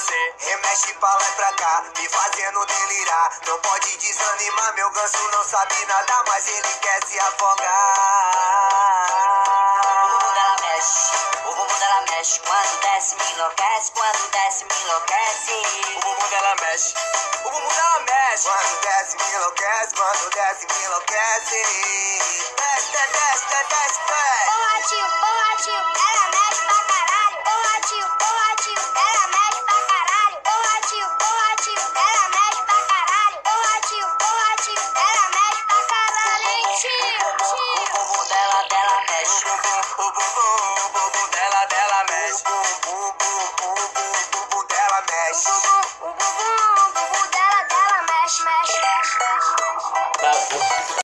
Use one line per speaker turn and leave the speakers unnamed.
nascer.
Remexe pra lá e pra cá, me fazendo delirar. Não pode desanimar, meu ganso não sabe nadar, mas ele quer se afogar.
O bumbum dela mexe, quando desce me enlouquece, quando desce me enlouquece.
O bumbum dela mexe, o bumbum dela mexe.
Quando desce me enlouquece, quando desce me enlouquece. Desce, desce, desce, desce.
Porra, tio, ela mexe pra caralho. Porra, tio, ela mexe pra caralho. Porra, tio, ela mexe pra caralho. Porra, tio, ela mexe pra caralho.
O bumbum dela mexe.
O bumbum